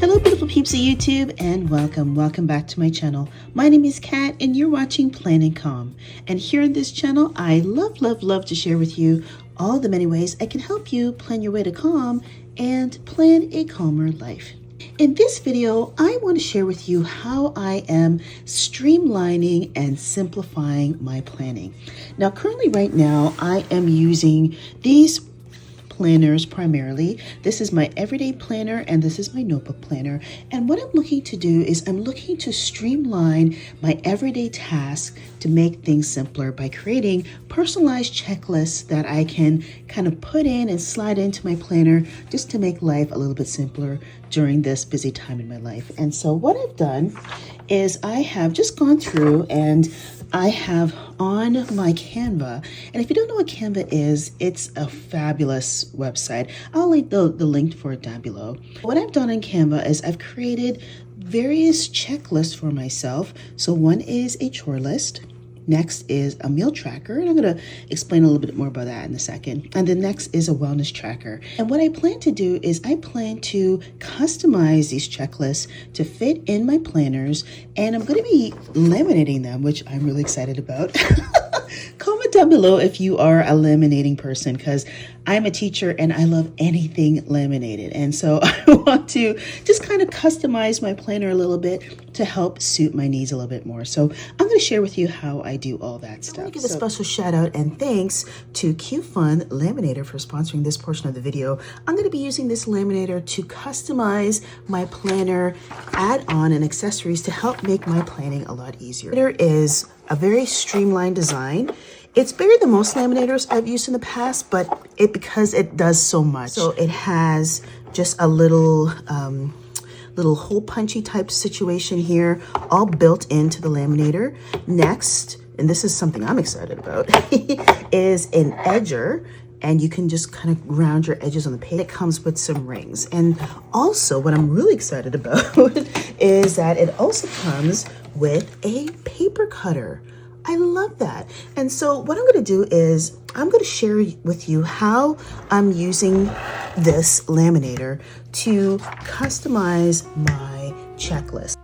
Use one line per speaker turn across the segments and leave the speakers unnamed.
Hello beautiful peeps of YouTube, and welcome back to my channel. My name is Kat and you're watching Planning Calm. And here on this channel I love to share with you all the many ways I can help you plan your way to calm and plan a calmer life. In this video, I want to share with you how I am streamlining and simplifying my planning. Now currently right now I am using these planners primarily. This is my everyday planner and this is my notebook planner. And what I'm looking to do is I'm looking to streamline my everyday tasks to make things simpler by creating personalized checklists that I can kind of put in and slide into my planner just to make life a little bit simpler during this busy time in my life. And so what I've done is I have just gone through and I have on my Canva, and if you don't know what Canva is, it's a fabulous website. I'll link the link for it down below. What I've done on Canva is I've created various checklists for myself. So one is a chore list. Next is a meal tracker, and I'm going to explain a little bit more about that in a second. And the next is a wellness tracker. And what I plan to do is I plan to customize these checklists to fit in my planners, and I'm going to be laminating them, which I'm really excited about. Comment down below if you are a laminating person, because I'm a teacher and I love anything laminated. And so I want to just kind of customize my planner a little bit to help suit my needs a little bit more. So I'm going to share with you how I do all that stuff. I want to give a special shout out and thanks to QFUN Laminator for sponsoring this portion of the video. I'm going to be using this laminator to customize my planner, add on and accessories to help make my planning a lot easier. There is a very streamlined design. It's bigger than most laminators I've used in the past, but because it does so much. So it has just a little hole punchy type situation here, all built into the laminator. Next, and this is something I'm excited about, is an edger. And you can just kind of round your edges on the page. It comes with some rings. And also what I'm really excited about is that it also comes with a paper cutter. I love that. And so what I'm going to do is I'm going to share with you how I'm using this laminator to customize my checklist.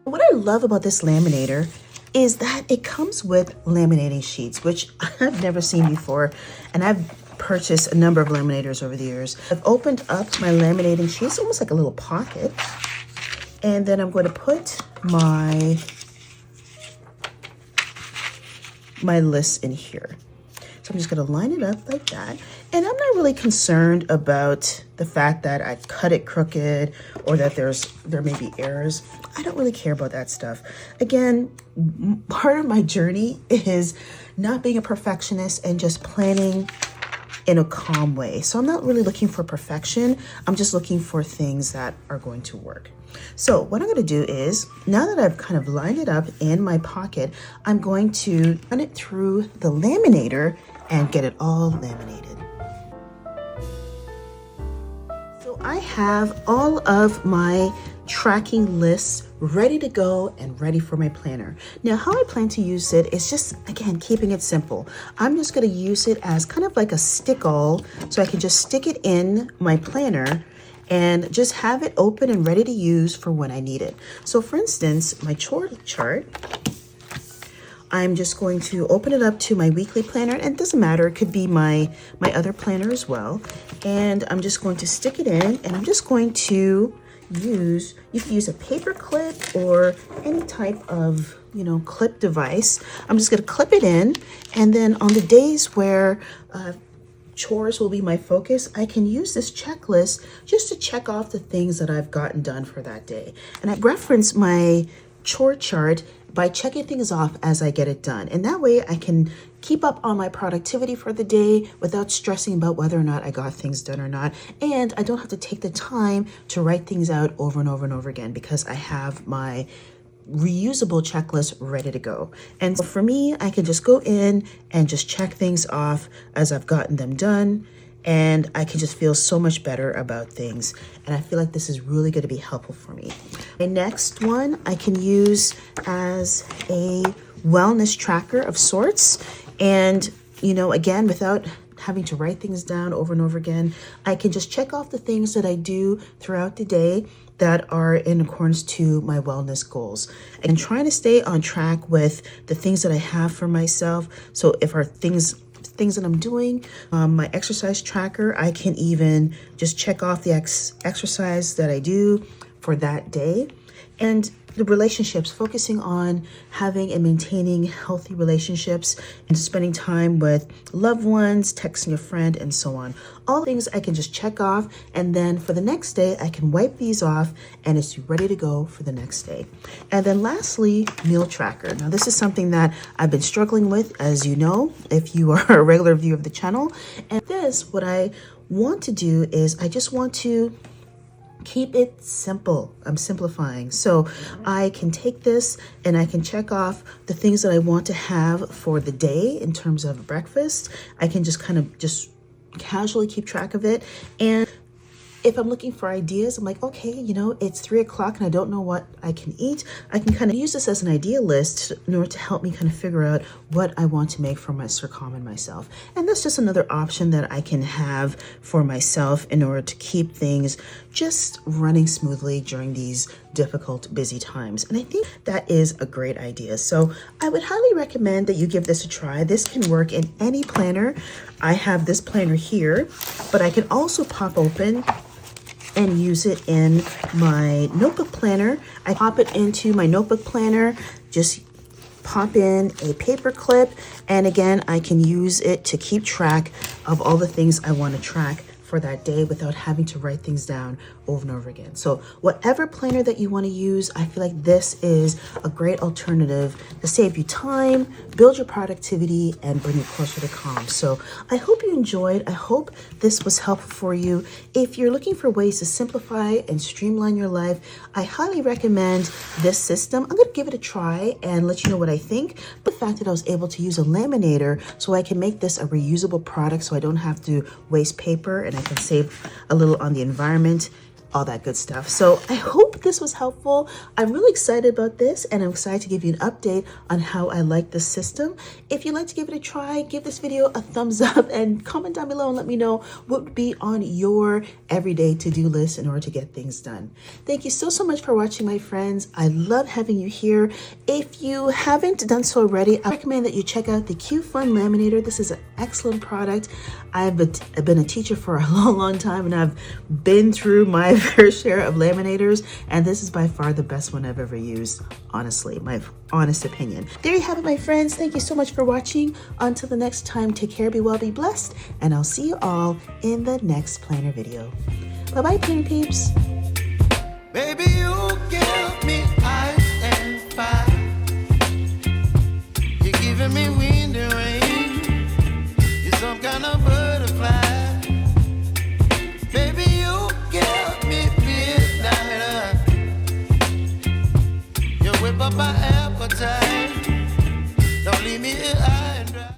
What I love about this laminator is that it comes with laminating sheets, which I've never seen before, and I've purchased a number of laminators over the years. I've opened up my laminating sheets, almost like a little pocket, and then I'm going to put my list in here. So I'm just going to line it up like that. And I'm not really concerned about the fact that I cut it crooked or that there may be errors. I don't really care about that stuff. Again, part of my journey is not being a perfectionist and just planning in a calm way. So I'm not really looking for perfection. I'm just looking for things that are going to work. So what I'm going to do is, now that I've kind of lined it up in my pocket, I'm going to run it through the laminator and get it all laminated. So I have all of my tracking lists ready to go and ready for my planner. Now, how I plan to use it is just, again, keeping it simple. I'm just going to use it as kind of like a stick-all, so I can just stick it in my planner and just have it open and ready to use for when I need it. So for instance, my chore chart, I'm just going to open it up to my weekly planner, and it doesn't matter, it could be my other planner as well. And I'm just going to stick it in, and I'm just going to you can use a paper clip or any type of, clip device. I'm just going to clip it in, and then on the days where chores will be my focus, I can use this checklist just to check off the things that I've gotten done for that day. And I reference my chore chart by checking things off as I get it done. And that way I can keep up on my productivity for the day without stressing about whether or not I got things done or not. And I don't have to take the time to write things out over and over and over again because I have my reusable checklist ready to go. And so for me, I can just go in and just check things off as I've gotten them done. and I can just feel so much better about things. And I feel like this is really going to be helpful for me. The next one I can use as a wellness tracker of sorts. And, you know, again, without having to write things down over and over again, I can just check off the things that I do throughout the day that are in accordance to my wellness goals, and trying to stay on track with the things that I have for myself. So if are things that I'm doing, my exercise tracker, I can even just check off the exercise that I do for that day. And the relationships, focusing on having and maintaining healthy relationships and spending time with loved ones, texting a friend, and so on. All things I can just check off, and then for the next day, I can wipe these off and it's ready to go for the next day. And then lastly, meal tracker. Now this is something that I've been struggling with, as you know, if you are a regular viewer of the channel. And this, what I want to do is I just want to keep it simple. I'm simplifying. So I can take this and I can check off the things that I want to have for the day in terms of breakfast. I can just kind of just casually keep track of it. And if I'm looking for ideas, I'm like, okay, you know, it's 3 o'clock and I don't know what I can eat. I can kind of use this as an idea list in order to help me kind of figure out what I want to make for my Sircom and myself. And that's just another option that I can have for myself in order to keep things just running smoothly during these difficult, busy times. And I think that is a great idea. So I would highly recommend that you give this a try. This can work in any planner. I have this planner here, but I can also pop open and use it in my notebook planner. I pop it into my notebook planner, just pop in a paper clip, and again, I can use it to keep track of all the things I want to track for that day without having to write things down over and over again. So whatever planner that you want to use, I feel like this is a great alternative to save you time, build your productivity, and bring you closer to calm. So I hope you enjoyed. I hope this was helpful for you. If you're looking for ways to simplify and streamline your life, I highly recommend this system. I'm going to give it a try and let you know what I think. But the fact that I was able to use a laminator so I can make this a reusable product so I don't have to waste paper, and I can save a little on the environment, all that good stuff. So I hope this was helpful. I'm really excited about this, and I'm excited to give you an update on how I like this system. If you'd like to give it a try, give this video a thumbs up and comment down below and let me know what would be on your everyday to-do list in order to get things done. Thank you so much for watching, my friends. I love having you here. If you haven't done so already, I recommend that you check out the QFUN laminator. This is an excellent product. I've been a teacher for a long time, and I've been through my fair share of laminators, and this is by far the best one I've ever used, honestly, my honest opinion. There you have it, my friends. Thank you so much for watching. Until the next time, take care, be well, be blessed, and I'll see you all in the next planner video. Bye-bye, planner peeps.